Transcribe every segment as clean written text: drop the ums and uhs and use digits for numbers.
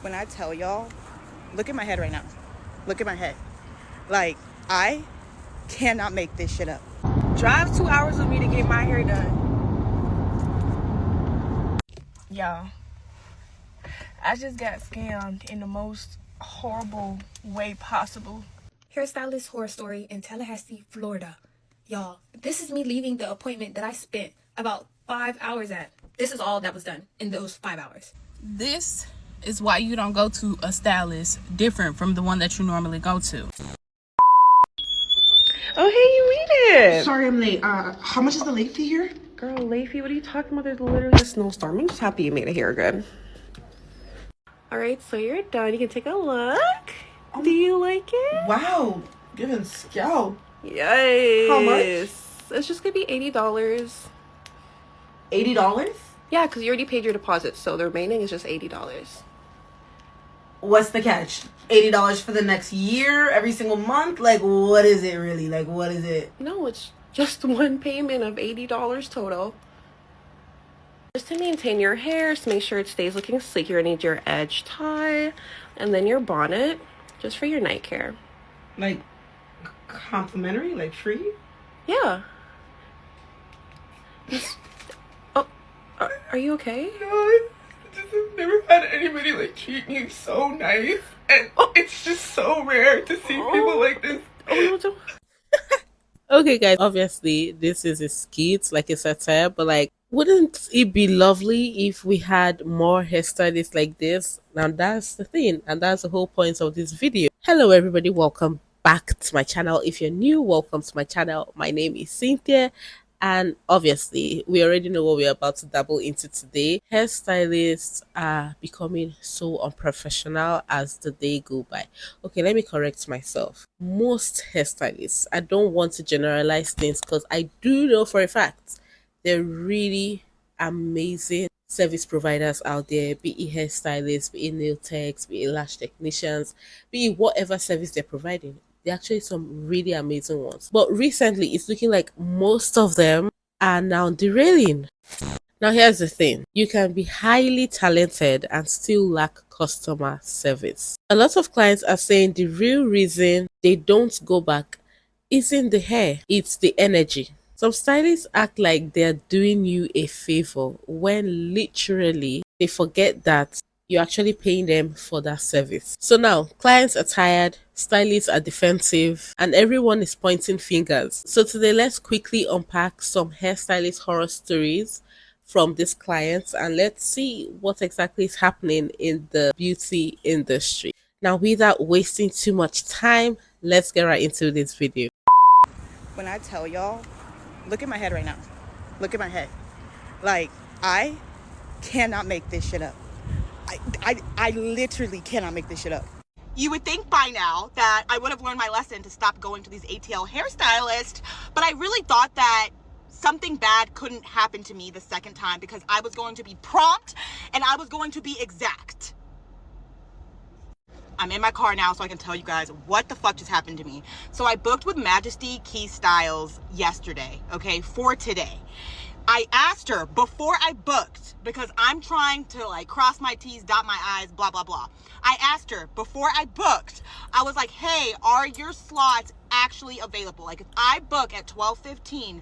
When I tell y'all, look at my head right now. Look at my head. Like, I cannot make this shit up. Drive 2 hours with me to get my hair done. Y'all, I just got scammed in the most horrible way possible. Hairstylist horror story in Tallahassee, Florida. Y'all, this is me leaving the appointment that I spent about 5 hours at. This is all that was done in those 5 hours. This is why you don't go to a stylist different from the one that you normally go to. Oh, hey, you made it. Sorry I'm late. How much is the late fee here? Girl, late fee, what are you talking about? There's literally a snowstorm. I'm just happy you made it here good. All right, so you're done. You can take a look. Do you like it? Wow, giving scout. Yes. How much? It's just gonna be $80. $80? Yeah, because you already paid your deposit, so the remaining is just $80. What's the catch? $80 for the next year, every single month? Like, what is it really? Like, what is it? No, it's just one payment of $80 total. Just to maintain your hair, to make sure it stays looking sleek, you're gonna need your edge tie, and then your bonnet, just for your night care. Like, complimentary? Like, free? Yeah. Oh, are you okay? No, I just have never had anybody like treat me so nice, and it's just so rare to see people like this. Oh, no, Okay, guys, obviously this is a skit, like a satire, but like, wouldn't it be lovely if we had more hairstylists like this? Now that's the thing, and that's the whole point of this video. Hello everybody, welcome back to my channel. If you're new, welcome to my channel. My name is Cynthia, and obviously we already know what we're about to dabble into today. Hairstylists are becoming so unprofessional as the day go by. Okay, let me correct myself. Most hairstylists, I don't want to generalize things because I do know for a fact they're really amazing service providers out there, be it hairstylists, be it nail techs, be it lash technicians, be it whatever service they're providing. They're actually some really amazing ones. But recently, it's looking like most of them are now derailing. Now, here's the thing. You can be highly talented and still lack customer service. A lot of clients are saying the real reason they don't go back isn't the hair, it's the energy. Some stylists act like they're doing you a favor when literally they forget that you're actually paying them for that service. So now clients are tired, stylists are defensive, and everyone is pointing fingers. So today, let's quickly unpack some hairstylist horror stories from these clients and let's see what exactly is happening in the beauty industry. Now, without wasting too much time, let's get right into this video. When I tell y'all, look at my head right now. Look at my head. Like, I cannot make this shit up. I literally cannot make this shit up. You would think by now that I would have learned my lesson to stop going to these ATL hairstylists, but I really thought that something bad couldn't happen to me the second time because I was going to be prompt and I was going to be exact. I'm in my car now so I can tell you guys what the fuck just happened to me. So I booked with Majesty Key Styles yesterday, okay, for today. I asked her before I booked, because I'm trying to like cross my T's, dot my I's, blah, blah, blah. I asked her before I booked, I was like, hey, are your slots actually available? Like if I book at 12:15,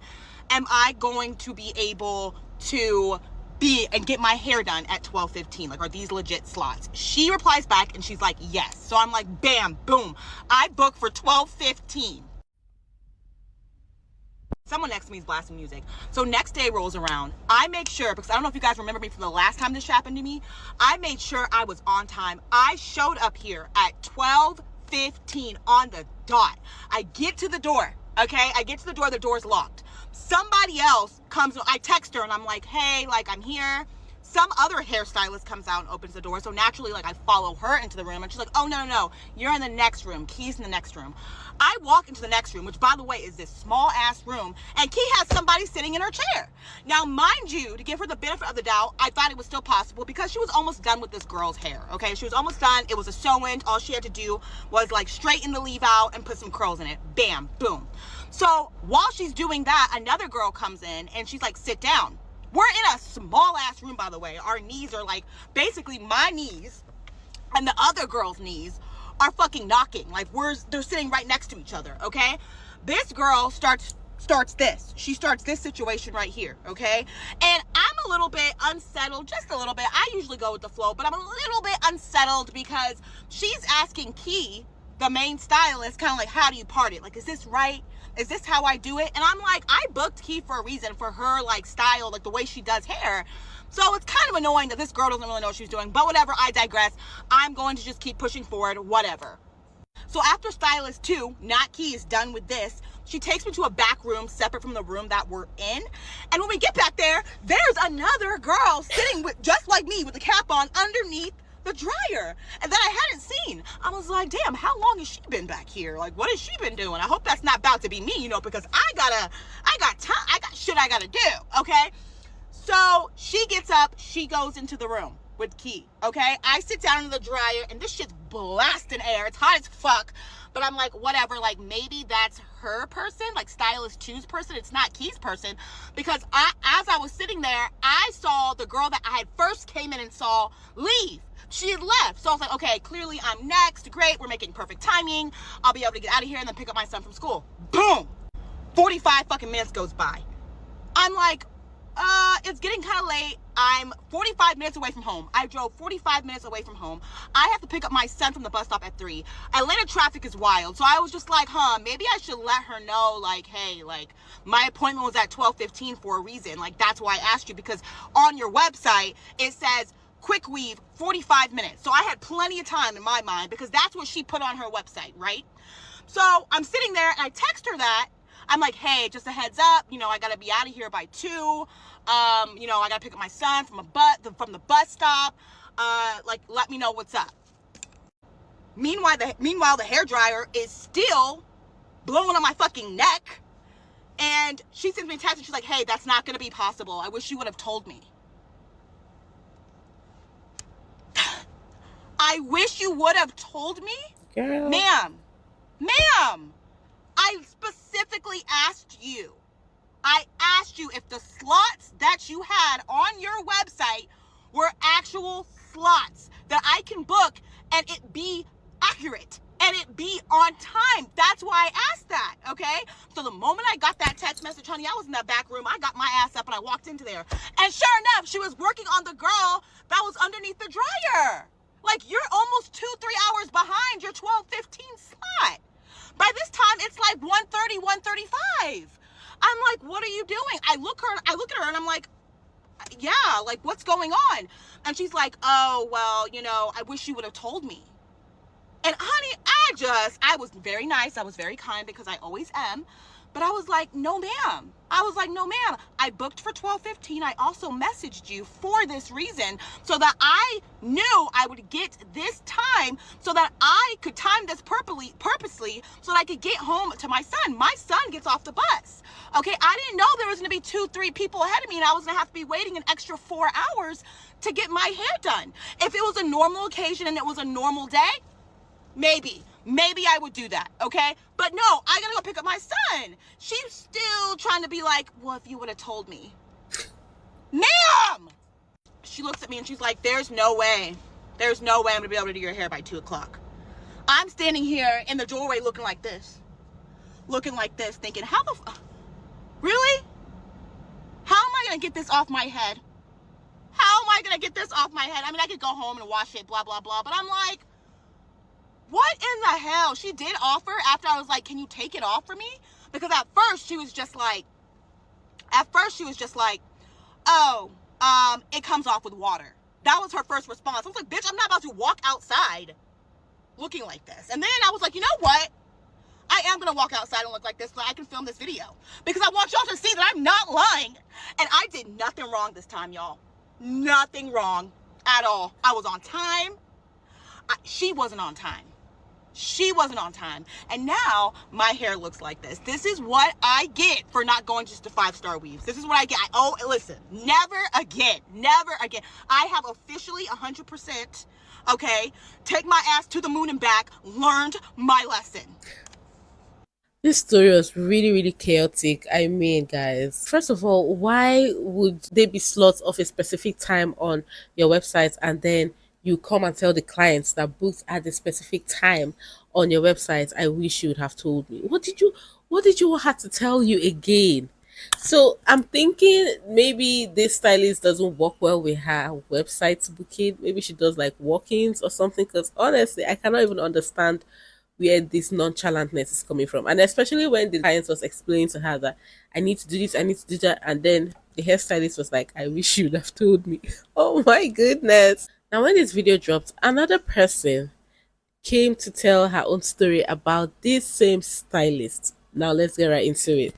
am I going to be able to be and get my hair done at 12:15? Like, are these legit slots? She replies back and she's like, yes. So I'm like, bam, boom. I booked for 12:15. Someone next to me is blasting music. So next day rolls around. I make sure, because I don't know if you guys remember me from the last time this happened to me, I made sure I was on time. I showed up here at 12:15 on the dot. I get to the door, okay? I get to the door's locked. Somebody else comes, I text her and I'm like, hey, like I'm here. Some other hairstylist comes out and opens the door. So naturally, like I follow her into the room and she's like, oh, no, you're in the next room. Key's in the next room. I walk into the next room, which by the way is this small ass room, and Key has somebody sitting in her chair. Now, mind you, to give her the benefit of the doubt, I thought it was still possible because she was almost done with this girl's hair, okay? She was almost done. It was a sew-in. All she had to do was like straighten the leave out and put some curls in it. Bam, boom. So while she's doing that, another girl comes in and she's like, sit down. We're in a small ass room, by the way. Our knees are like, basically my knees and the other girl's knees are fucking knocking. Like they're sitting right next to each other, okay? This girl starts this. She starts this situation right here, okay? And I'm a little bit unsettled, just a little bit. I usually go with the flow, but I'm a little bit unsettled because she's asking Key, the main stylist, kind of like, how do you part it? Like, is this right? Is this how I do it? And I'm like, I booked Key for a reason, for her like style, like the way she does hair. So it's kind of annoying that this girl doesn't really know what she's doing, but whatever, I digress. I'm going to just keep pushing forward, whatever. So after stylist 2, not Key, is done with this, she takes me to a back room separate from the room that we're in. And when we get back there, there's another girl sitting with, just like me, with the cap on underneath the dryer, and that I hadn't seen. I was like, damn, how long has she been back here? Like, what has she been doing? I hope that's not about to be me, you know, because I got shit I gotta do, okay? So she gets up, she goes into the room with Key, okay? I sit down in the dryer, and this shit's blasting air. It's hot as fuck, but I'm like, whatever, like, maybe that's her person, like stylist 2's person. It's not Key's person, because as I was sitting there, I saw the girl that I had first came in and saw leave. She had left. So I was like, okay, clearly I'm next. Great. We're making perfect timing. I'll be able to get out of here and then pick up my son from school. Boom. 45 fucking minutes goes by. I'm like, it's getting kind of late. I'm 45 minutes away from home. I drove 45 minutes away from home. I have to pick up my son from the bus stop at 3. Atlanta traffic is wild. So I was just like, maybe I should let her know, like, hey, like, my appointment was at 12:15 for a reason. Like, that's why I asked you, because on your website, it says quick weave, 45 minutes. So I had plenty of time in my mind, because that's what she put on her website, right? So I'm sitting there and I text her that. I'm like, hey, just a heads up, you know, I gotta be out of here by 2. You know, I gotta pick up my son from the bus stop. Like, let me know what's up. Meanwhile, the hairdryer is still blowing on my fucking neck. And she sends me a text and she's like, hey, that's not gonna be possible. I wish you would have told me. I wish you would have told me? Girl. Ma'am, I specifically asked you. I asked you if the slots that you had on your website were actual slots that I can book and it be accurate and it be on time. That's why I asked that, okay? So the moment I got that text message, honey, I was in that back room. I got my ass up and I walked into there. And sure enough, she was working on the girl that was underneath the dryer. Like, you're almost 2-3 hours behind your 12:15 slot. By this time, it's like 1:30, 1:35. I'm like, what are you doing? I look at her and I'm like, yeah, like, what's going on? And she's like, oh, well, you know, I wish you would have told me. And honey, I was very nice. I was very kind, because I always am. But I was like, no, ma'am. I booked for 12:15. I also messaged you for this reason, so that I knew I would get this time, so that I could time this purposely, so that I could get home to my son. My son gets off the bus. Okay, I didn't know there was going to be 2-3 people ahead of me, and I was going to have to be waiting an extra 4 hours to get my hair done. If it was a normal occasion and it was a normal day, maybe I would do that, okay? But no, I gotta go pick up my son. She's still trying to be like, well, if you would have told me. Ma'am! She looks at me and she's like, there's no way I'm gonna be able to do your hair by 2 o'clock. I'm standing here in the doorway looking like this, thinking, really? How am I gonna get this off my head? I mean, I could go home and wash it, blah, blah, blah, but I'm like, what in the hell? She did offer after I was like, can you take it off for me? Because at first she was just like, oh, it comes off with water. That was her first response. I was like, bitch, I'm not about to walk outside looking like this. And then I was like, you know what? I am going to walk outside and look like this so I can film this video, because I want y'all to see that I'm not lying. And I did nothing wrong this time, y'all. Nothing wrong at all. I was on time. She wasn't on time. And now my hair looks like this. This is what I get for not going just to 5-star weaves. This is what I get. Listen, never again. I have officially 100%, okay, take my ass to the moon and back, learned my lesson. This story was really, really chaotic. I mean, guys, first of all, why would there be slots of a specific time on your website, and then you come and tell the clients that booked at the specific time on your website, I wish you would have told me. What did you have to tell you again? So I'm thinking maybe this stylist doesn't work well with her website booking. Maybe she does like walk-ins or something. Because honestly, I cannot even understand where this nonchalantness is coming from. And especially when the client was explaining to her that I need to do this, I need to do that, and then the hairstylist was like, I wish you'd have told me. Oh my goodness. Now when this video dropped, another person came to tell her own story about this same stylist. Now let's get right into it.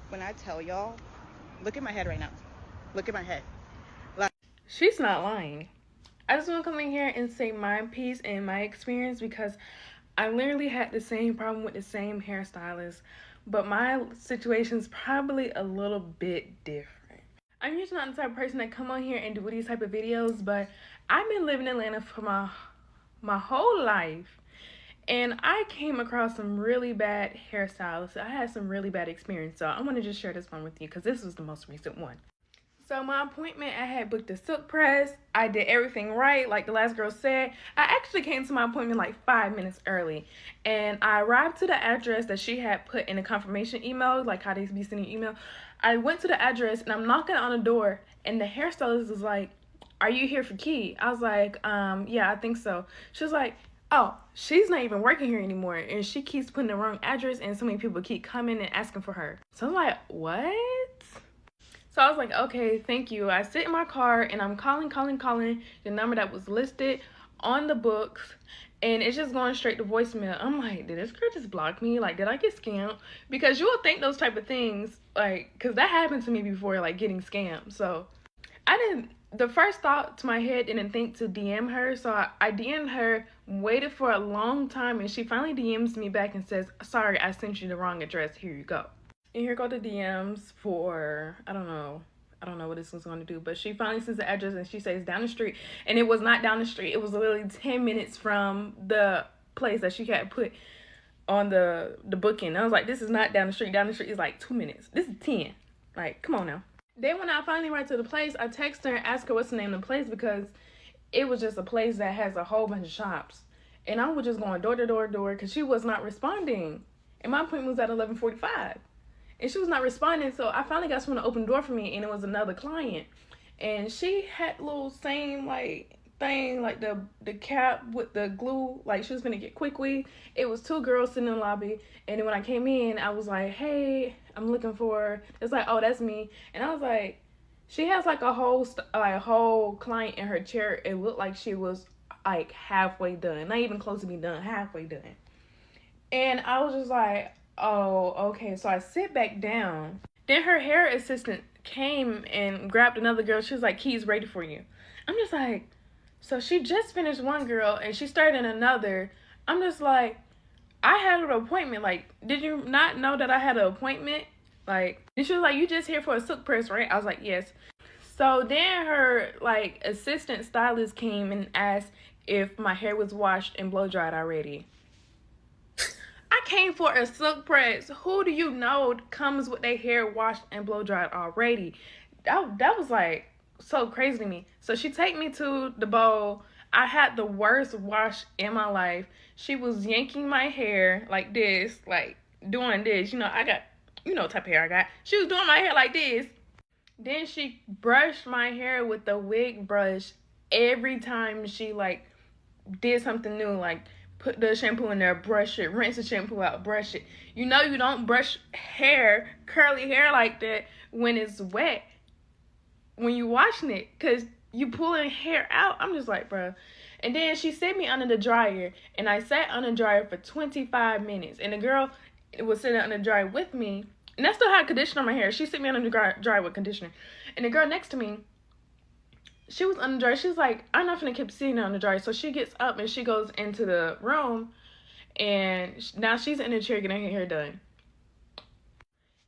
When I tell y'all, look at my head right now. Look at my head. She's not lying. I just want to come in here and say my piece and my experience because I literally had the same problem with the same hairstylist, but my situation's probably a little bit different. I'm usually not the type of person that come on here and do these type of videos, but I've been living in Atlanta for my whole life, and I came across some really bad hairstylists. I had some really bad experience, so I want to just share this one with you because this was the most recent one. So my appointment, I had booked a silk press. I did everything right, like the last girl said. I actually came to my appointment like 5 minutes early. And I arrived to the address that she had put in a confirmation email, like how they be sending email. I went to the address and I'm knocking on the door and the hairstylist was like, are you here for Key? I was like, yeah, I think so. She was like, oh, she's not even working here anymore. And she keeps putting the wrong address and so many people keep coming and asking for her. So I'm like, what? So I was like, okay, thank you. I sit in my car and I'm calling the number that was listed on the books, and it's just going straight to voicemail. I'm like, did this girl just block me? Like, did I get scammed? Because you would think those type of things, like, because that happened to me before, like getting scammed. So the first thought to my head didn't think to DM her. So I DM'd her, waited for a long time, and she finally DMs me back and says, sorry, I sent you the wrong address. Here you go. And here go the DMs for, I don't know what this was going to do, but she finally sends the address and she says down the street, and it was not down the street. It was literally 10 minutes from the place that she had put on the booking. I was like, this is not down the street. Down the street is like 2 minutes. This is 10. Like, come on now. Then when I finally went to the place, I text her and asked her what's the name of the place because it was just a place that has a whole bunch of shops. And I was just going door to door because she was not responding. And my appointment was at 11:45. And she was not responding, so I finally got someone to open the door for me, and it was another client. And she had little same, like, thing, like the cap with the glue, like she was gonna get quick weave. It was two girls sitting in the lobby, and then when I came in, I was like, hey, I'm looking for, it's like, oh, that's me. And I was like, she has like a whole client in her chair. It looked like she was like halfway done, not even close to be done, halfway done. And I was just like, oh, okay. So I sit back down. Then her hair assistant came and grabbed another girl. She was like, Key's ready for you. I'm just like, so she just finished one girl and she started another. I'm just like, I had an appointment. Like, did you not know that I had an appointment? Like, and she was like, you just here for a silk press, right? I was like, yes. So then her like assistant stylist came and asked if my hair was washed and blow dried already. I came for a silk press. Who do you know comes with their hair washed and blow dried already? That was like so crazy to me. So she take me to the bowl. I had the worst wash in my life. She was yanking my hair like this, like doing this. You know, I got, you know what type of hair I got. She was doing my hair like this. Then she brushed my hair with the wig brush every time she like did something new, like put the shampoo in there, brush it, rinse the shampoo out, brush it. You know you don't brush hair, curly hair like that when it's wet, when you washing it, because you pulling hair out. I'm just like, bro. And then she set me under the dryer, and I sat under the dryer for 25 minutes. And the girl was sitting under the dryer with me, and I still had conditioner on my hair. She set me under the dryer with conditioner. And the girl next to me, she was under the dryer. She was like, I'm not gonna keep sitting on the dryer. So she gets up and she goes into the room, and now she's in the chair getting her hair done.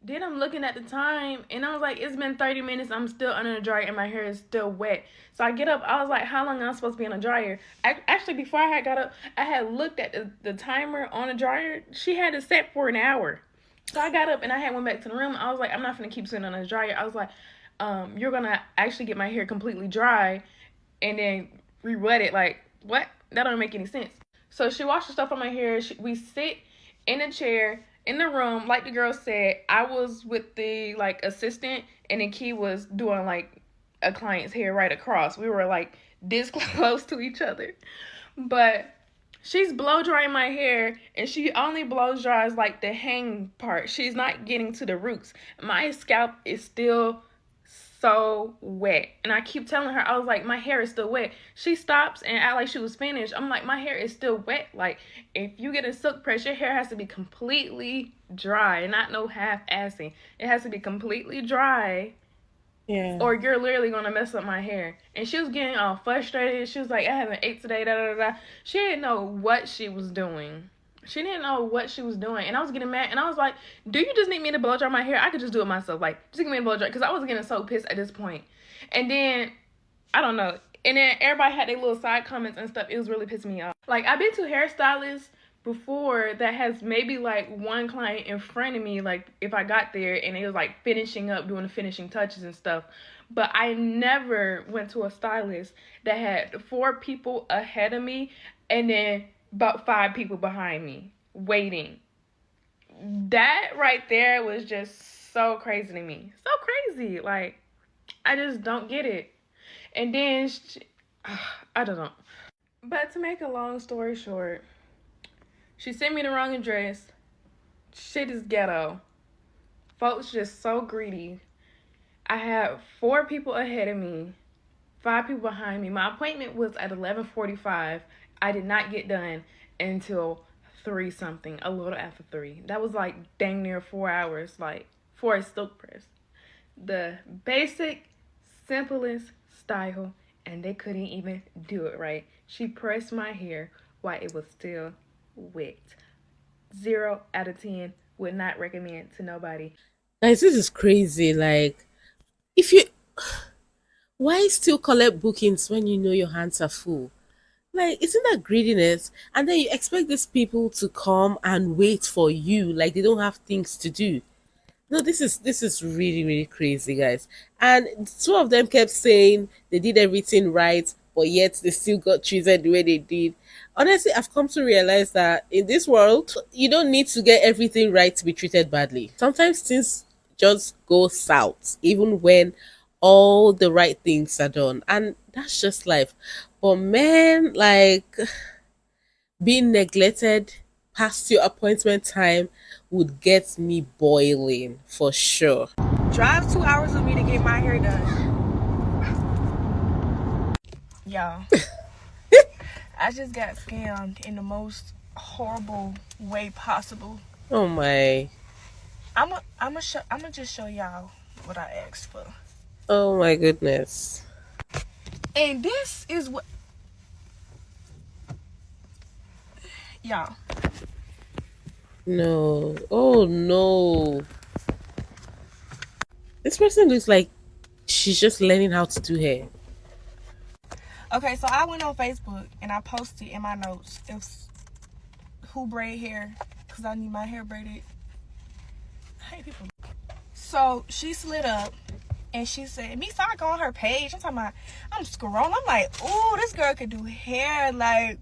Then I'm looking at the time, and I was like, it's been 30 minutes. I'm still under the dryer, and my hair is still wet. So I get up. I was like, how long am I supposed to be on the dryer? Actually, before I had got up, I had looked at the timer on the dryer. She had it set for an hour. So I got up, and I had went back to the room. I was like, I'm not gonna keep sitting on the dryer. I was like, you're gonna actually get my hair completely dry, and then re-wet it. Like, what? That don't make any sense. So she washed the stuff on my hair. We sit in a chair in the room, like the girl said. I was with the like assistant, and then Key was doing like a client's hair right across. We were like this close to each other. But she's blow drying my hair, and she only blow dries like the hang part. She's not getting to the roots. My scalp is still so wet, and I keep telling her, I was like, my hair is still wet. She stops and act like she was finished. I'm like, my hair is still wet. Like, if you get a silk press, your hair has to be completely dry, and not no half-assing. It has to be completely dry, Yeah. or you're literally gonna mess up my hair. And she was getting all frustrated. She was like, I haven't ate today, da da da. She didn't know what she was doing. And I was getting mad, and I was like, do you just need me to blow dry my hair? I could just do it myself. Like, just give me a blow dry, because I was getting so pissed at this point. And then, I don't know. And then everybody had their little side comments and stuff. It was really pissing me off. Like, I've been to hairstylists before that has maybe like one client in front of me, like if I got there and it was like finishing up, doing the finishing touches and stuff. But I never went to a stylist that had 4 people ahead of me and then about 5 people behind me waiting. That right there was just so crazy to me. So crazy. Like, I just don't get it. And then, I don't know. But to make a long story short, she sent me the wrong address. Shit is ghetto. Folks just so greedy. I had 4 people ahead of me, 5 people behind me. My appointment was at 11:45. I did not get done until 3 something, a little after 3. That was like dang near 4 hours, like for a silk press. The basic, simplest style, and they couldn't even do it right. She pressed my hair while it was still wet. 0 out of 10. Would not recommend to nobody. Guys, this is crazy. Like, if you, why still collect bookings when you know your hands are full? Like, isn't that greediness? And then you expect these people to come and wait for you, like they don't have things to do. No, this is really really crazy, guys. And 2 of them kept saying they did everything right, but yet they still got treated the way they did. Honestly, I've come to realize that in this world, you don't need to get everything right to be treated badly. Sometimes things just go south, even when all the right things are done, and that's just life. But man, like, being neglected past your appointment time would get me boiling for sure. Drive 2 hours with me to get my hair done. Y'all, I just got scammed in the most horrible way possible. Oh my. I'ma just show y'all what I asked for. Oh my goodness. And this is what, y'all. No. Oh no. This person looks like she's just learning how to do hair. Okay, so I went on Facebook and I posted in my notes who braid hair, because I need my hair braided. I hate people. So she slid up and she said, me, so I go on her page. I'm scrolling. I'm like, ooh, this girl could do hair. Like,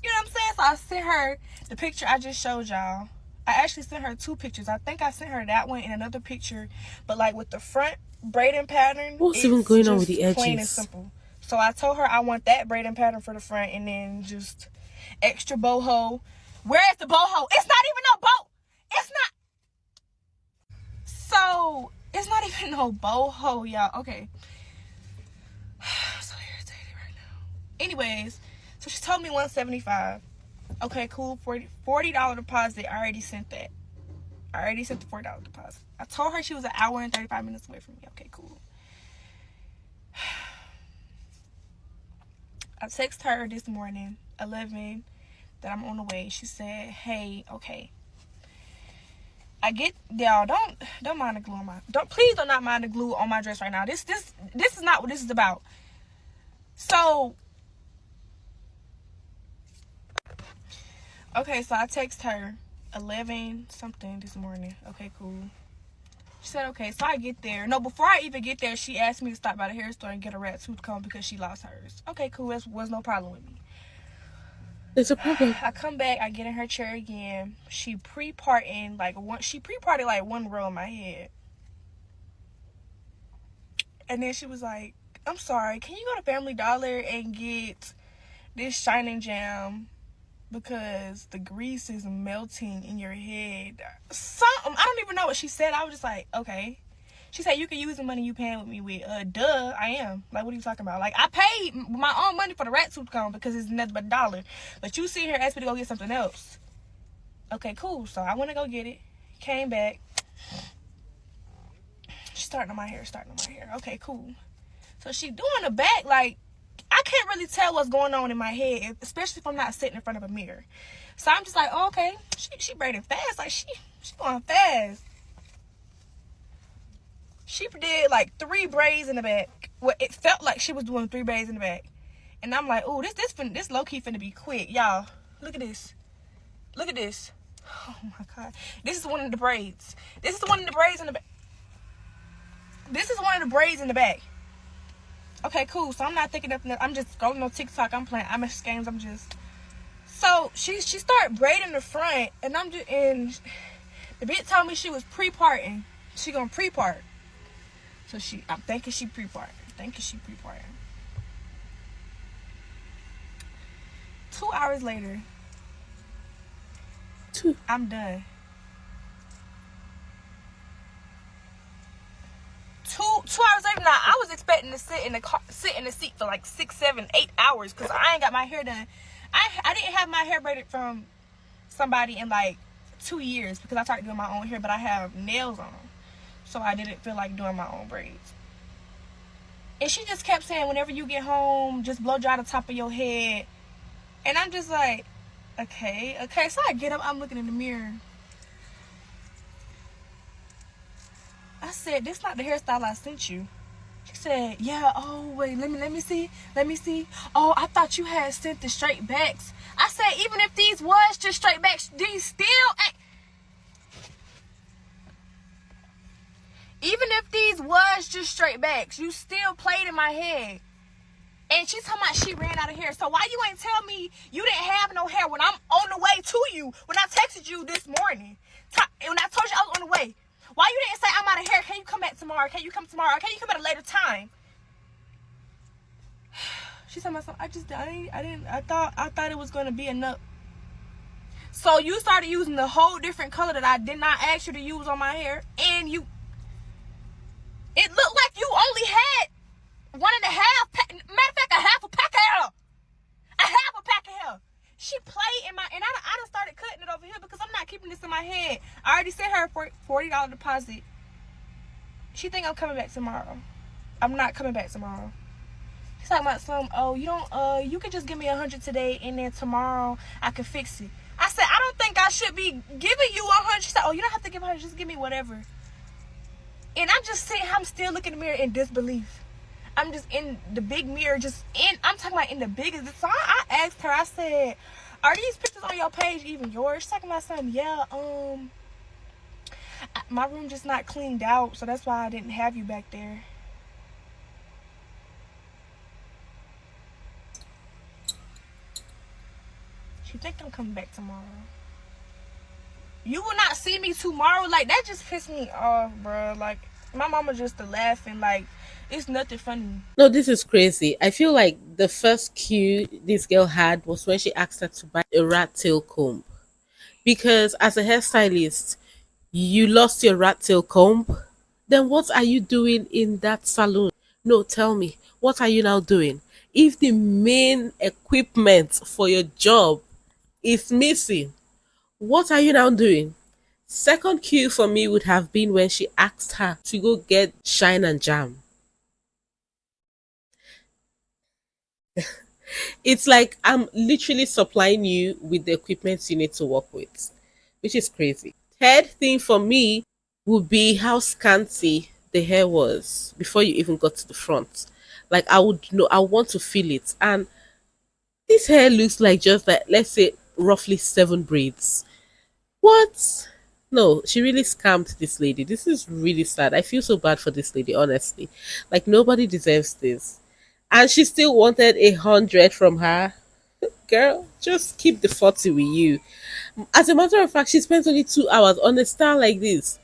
you know what I'm saying? So I sent her the picture I just showed y'all. I actually sent her 2 pictures. I think I sent her that one and another picture, but like with the front braiding pattern. What's even going on with the just plain and edges? simple. So I told her I want that braiding pattern for the front and then just extra boho. Where is the boho? It's not even no bow. It's not. So it's not even no boho, y'all. Okay. I'm so irritated right now. Anyways, so she told me $175. Okay, cool. $40 deposit. I already sent that. I already sent the $40 deposit. I told her she was an hour and 35 minutes away from me. Okay, cool. I texted her this morning, 11, that I'm on the way. She said, hey, okay. I get, y'all, don't mind the glue on please do not mind the glue on my dress right now. This is not what this is about. So, okay, so I text her 11 something this morning. Okay, cool. She said, okay. So I get there. No, before I even get there, she asked me to stop by the hair store and get a rat tooth comb because she lost hers. Okay, cool. That was no problem with me. There's a problem. I come back. I get in her chair again. She pre-parted like one row in my head. And then she was like, I'm sorry, can you go to Family Dollar and get this shining jam because the grease is melting in your head? Something, I don't even know what she said. I was just like, okay. She said, you can use the money you paying with me with. Duh, I am. Like, what are you talking about? Like, I paid my own money for the rat tooth comb because it's nothing but $1. But you sit here ask me to go get something else. Okay, cool. So I went to go get it. Came back. She's starting on my hair. Okay, cool. So she doing the back, like, I can't really tell what's going on in my head, especially if I'm not sitting in front of a mirror. So I'm just like, oh, okay, she braiding fast. Like, she going fast. She did like 3 braids in the back. Well, it felt like she was doing 3 braids in the back. And I'm like, oh, this low-key finna be quick. Y'all, look at this. Look at this. Oh, my God. This is one of the braids. This is one of the braids in the back. This is one of the braids in the back. Okay, cool. So I'm not thinking of nothing. I'm just scrolling on TikTok. I'm playing Amish games. So she started braiding the front, and the bitch told me she was pre-parting. She gonna pre-part. So I'm thinking she pre-parting. 2 hours later, I'm done. 2 hours later, now I was expecting to sit in the seat for like 6, 7, 8 hours because I ain't got my hair done. I didn't have my hair braided from somebody in like 2 years because I started doing my own hair, but I have nails on them, so I didn't feel like doing my own braids. And she just kept saying, whenever you get home, just blow dry the top of your head. And I'm just like, okay. So I get up, I'm looking in the mirror. I said, this not the hairstyle I sent you. She said, yeah, oh, wait, let me see. Oh, I thought you had sent the straight backs. I said, even if these was just straight backs, these still ain't. Even if these was just straight backs, you still played in my head. And she's talking about she ran out of hair. So why you ain't tell me you didn't have no hair when I'm on the way to you? When I texted you this morning. When I told you I was on the way. Why you didn't say I'm out of hair? Can you come back tomorrow? Can you come tomorrow? Can you come at a later time? She said myself, I thought it was gonna be enough. So you started using the whole different color that I did not ask you to use on my hair, and it looked like you only had 1.5 matter of fact, a half a pack of hair. She played in my, and I done started cutting it over here because I'm not keeping this in my head. I already sent her a $40 deposit. She think I'm coming back tomorrow. I'm not coming back tomorrow. She's talking about you can just give me 100 today and then tomorrow I can fix it. I said, I don't think I should be giving you 100. She said, oh, you don't have to give 100, just give me whatever. And I'm still looking in the mirror in disbelief. I'm just in the big mirror, I'm talking about in the biggest. So I asked her, I said, are these pictures on your page even yours? She's talking about something, yeah, my room just not cleaned out, so that's why I didn't have you back there. She think I'm coming back tomorrow. You will not see me tomorrow. Like, that just pissed me off, bro. Like, my mama just laughing, like, it's nothing funny. No, this is crazy. I feel like the first cue this girl had was when she asked her to buy a rat tail comb. Because as a hairstylist, you lost your rat tail comb. Then what are you doing in that salon? No, tell me, what are you now doing? If the main equipment for your job is missing, what are you now doing? Second cue for me would have been when she asked her to go get shine and jam. It's like I'm literally supplying you with the equipment you need to work with, which is crazy. Third thing for me would be how scanty the hair was before you even got to the front. Like, I would know, I want to feel it. And this hair looks like just like, let's say, roughly 7 braids. What? No, she really scammed this lady. This is really sad. I feel so bad for this lady, honestly. Like nobody deserves this. And she still wanted 100 from her. Girl, just keep the 40 with you. As a matter of fact, she spent only 2 hours on a star like this.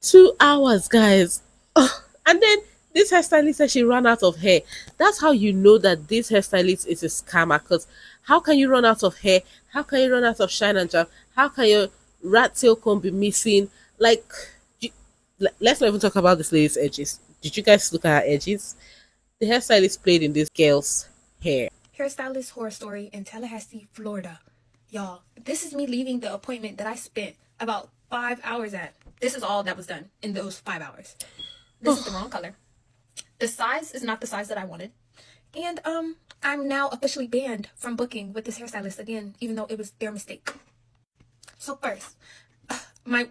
2 hours, guys. Ugh. And then this hairstylist said she ran out of hair. That's how you know that this hairstylist is a scammer. Because how can you run out of hair? How can you run out of shine and jam? How can your rat tail comb be missing? Like, you- let's not even talk about this lady's edges. Did you guys look at her edges? The hairstylist played in this girl's hair. Hairstylist horror story in Tallahassee, Florida. Y'all, this is me leaving the appointment that I spent about 5 hours at. This is all that was done in those 5 hours. This is the wrong color. The size is not the size that I wanted. And I'm now officially banned from booking with this hairstylist again, even though it was their mistake. So first, my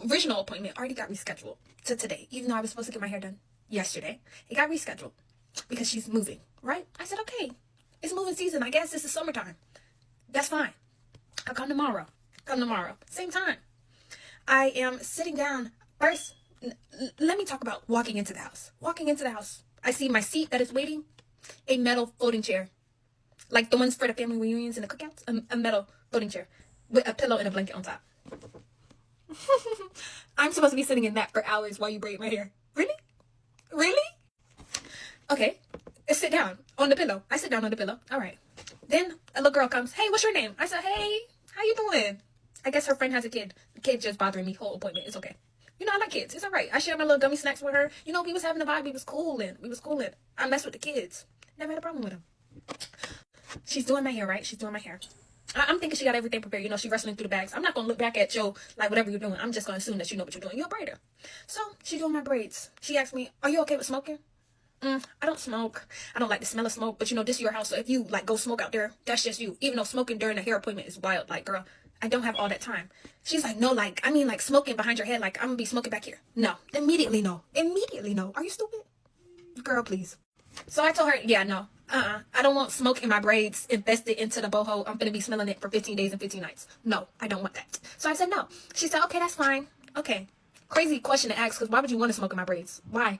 original appointment already got rescheduled to today, even though I was supposed to get my hair done yesterday. It got rescheduled because she's moving, right? I said, okay, it's moving season. I guess this is summertime. That's fine. I'll come tomorrow. Same time. I am sitting down. First, let me talk about walking into the house. I see my seat that is waiting, a metal folding chair. Like the ones for the family reunions and the cookouts. A metal folding chair with a pillow and a blanket on top. I'm supposed to be sitting in that for hours while you braid my hair. Really? Okay. Sit down on the pillow. I sit down on the pillow. All right. Then a little girl comes. Hey, what's your name? I said, hey, how you doing? I guess her friend has a kid. The kid just bothering me whole appointment. It's okay. You know, I like kids. It's all right. I shared my little gummy snacks with her. You know, we was having a vibe. We was cooling. I messed with the kids. Never had a problem with them. She's doing my hair, right? I'm thinking she got everything prepared. You know, she wrestling through the bags. I'm not going to look back at you like whatever you're doing. I'm just going to assume that you know what you're doing. You're a braider. So she's doing my braids. She asked me, are you okay with smoking? I don't smoke. I don't like the smell of smoke. But you know, this is your house. So if you like go smoke out there, that's just you. Even though smoking during a hair appointment is wild. Like, girl, I don't have all that time. She's like, no, like, I mean, like smoking behind your head. Like, I'm going to be smoking back here. No. Immediately no. Are you stupid? Girl, please. So I told her, yeah, no. I don't want smoke in my braids infested into the boho. I'm going to be smelling it for 15 days and 15 nights. No, I don't want that. So I said no. She said, okay, that's fine. Okay. Crazy question to ask, because why would you want to smoke in my braids? Why?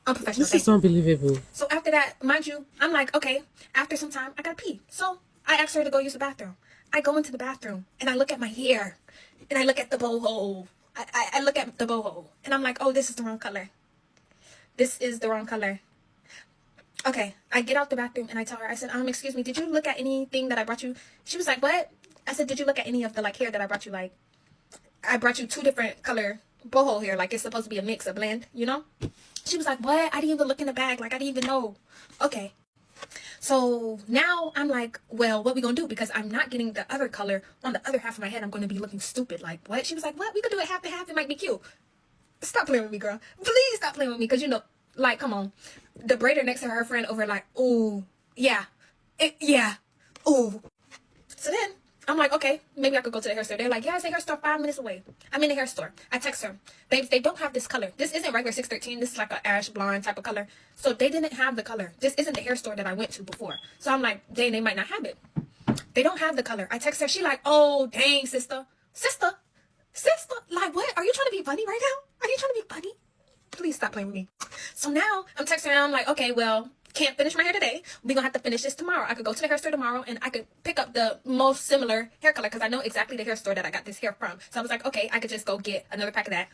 Unprofessional. This is unbelievable. So after that, mind you, I'm like, okay, after some time, I gotta pee. So I asked her to go use the bathroom. I go into the bathroom, and I look at my hair, and I look at the boho. I look at the boho, and I'm like, oh, this is the wrong color. Okay, I get out the bathroom, and I tell her, I said, excuse me, did you look at anything that I brought you? She was like, what? I said, did you look at any of the, like, hair that I brought you? Like, I brought you 2 different color boho hair. Like, it's supposed to be a mix, a blend, you know? She was like, what? I didn't even look in the bag. Like, I didn't even know. Okay. So now I'm like, well, what we gonna do? Because I'm not getting the other color on the other half of my head. I'm gonna be looking stupid. Like, what? She was like, what? We could do it half and half. It might be cute. Stop playing with me, girl. Please stop playing with me. Because, you know, like, come on. The braider next to her friend over like, ooh, yeah. Ooh. So then I'm like, okay, maybe I could go to the hair store. They're like, yeah, it's a hair store 5 minutes away. I'm in the hair store. I text her. They don't have this color. This isn't regular 613. This is like an ash blonde type of color. So they didn't have the color. This isn't the hair store that I went to before. So I'm like, dang, they might not have it. They don't have the color. I text her. She like, oh, dang, sister. Like, what? Are you trying to be funny right now? Are you trying to be funny? Please stop playing with me. So now I'm texting her. And I'm like, okay, well, can't finish my hair today. We're going to have to finish this tomorrow. I could go to the hair store tomorrow and I could pick up the most similar hair color because I know exactly the hair store that I got this hair from. So I was like, okay, I could just go get another pack of that.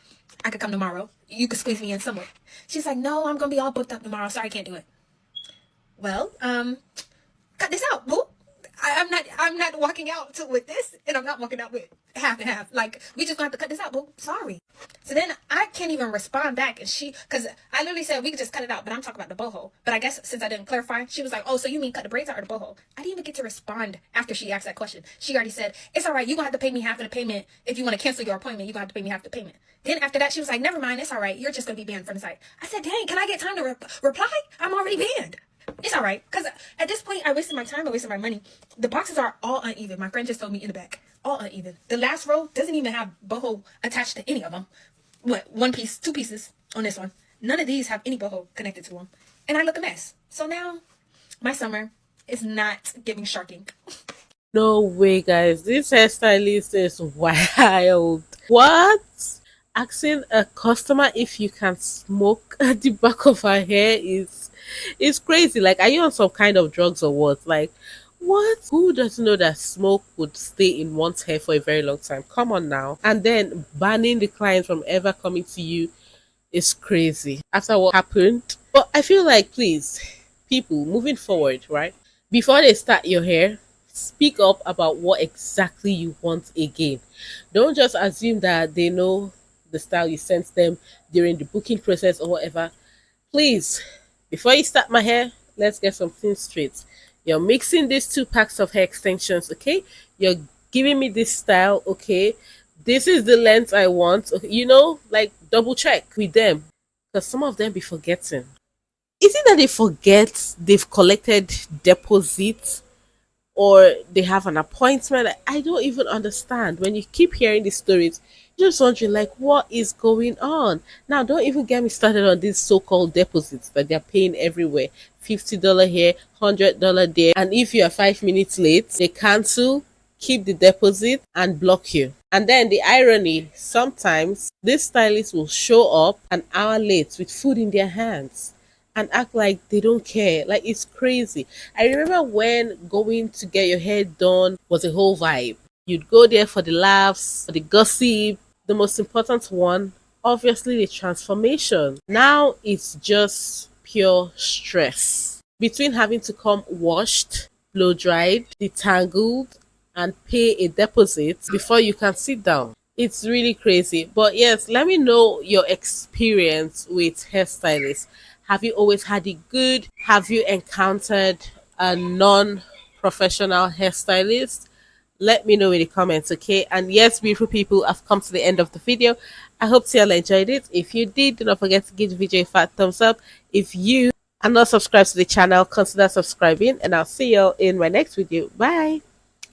I could come tomorrow. You could squeeze me in somewhere. She's like, no, I'm going to be all booked up tomorrow. Sorry, I can't do it. Well, cut this out, boo. I'm not walking out with this, and I'm not walking out with half and half. Like, we just gonna have to cut this out, boo. Sorry. So then I can't even respond back, and because I literally said we could just cut it out, but I'm talking about the boho. But I guess since I didn't clarify, she was like, oh, so you mean cut the braids out or the boho? I didn't even get to respond after she asked that question. She already said, it's all right, you're gonna have to pay me half of the payment. If you want to cancel your appointment, you're gonna have to pay me half the payment. Then after that, she was like, never mind, it's all right, you're just gonna be banned from the site. I said, dang, can I get time to reply? I'm already banned. It's all right, because at this point, I wasted my time, I wasted my money. The boxes are all uneven. My friend just told me in the back. All uneven. The last row doesn't even have boho attached to any of them. What, 1 piece, 2 pieces on this one. None of these have any boho connected to them. And I look a mess. So now, my summer is not giving sharking. No way, guys. This hairstylist is wild. What? Asking a customer if you can smoke at the back of her hair is crazy. Like, are you on some kind of drugs or what? Like, what? Who doesn't know that smoke would stay in one's hair for a very long time? Come on now. And then banning the client from ever coming to you is crazy after what happened. But I feel like, please, people moving forward, right? Before they start your hair, speak up about what exactly you want again. Don't just assume that they know the style you sent them during the booking process or whatever. Please, before you start my hair, let's get something straight. You're mixing these two packs of hair extensions, okay? You're giving me this style, okay? This is the length I want. Okay? Like double check with them. Because some of them be forgetting. Is it that they forget they've collected deposits or they have an appointment? I don't even understand. When you keep hearing these stories, you're just wondering, like, what is going on? Now, don't even get me started on these so-called deposits that they're paying everywhere. $50 here, $100 there. And if you are 5 minutes late, they cancel, keep the deposit, and block you. And then the irony, sometimes these stylists will show up an hour late with food in their hands and act like they don't care. Like, it's crazy. I remember when going to get your hair done was a whole vibe. You'd go there for the laughs, for the gossip. The most important one, obviously, the transformation. Now it's just pure stress. Between having to come washed, blow dried, detangled, and pay a deposit before you can sit down. It's really crazy. But yes, let me know your experience with hairstylists. Have you always had it good? Have you encountered a non-professional hairstylist? Let me know in the comments, okay? And yes, beautiful people, I've come to the end of the video. I hope you all enjoyed it. If you did, do not forget to give the video a fat thumbs up. If you are not subscribed to the channel, consider subscribing, and I'll see you all in my next video. Bye.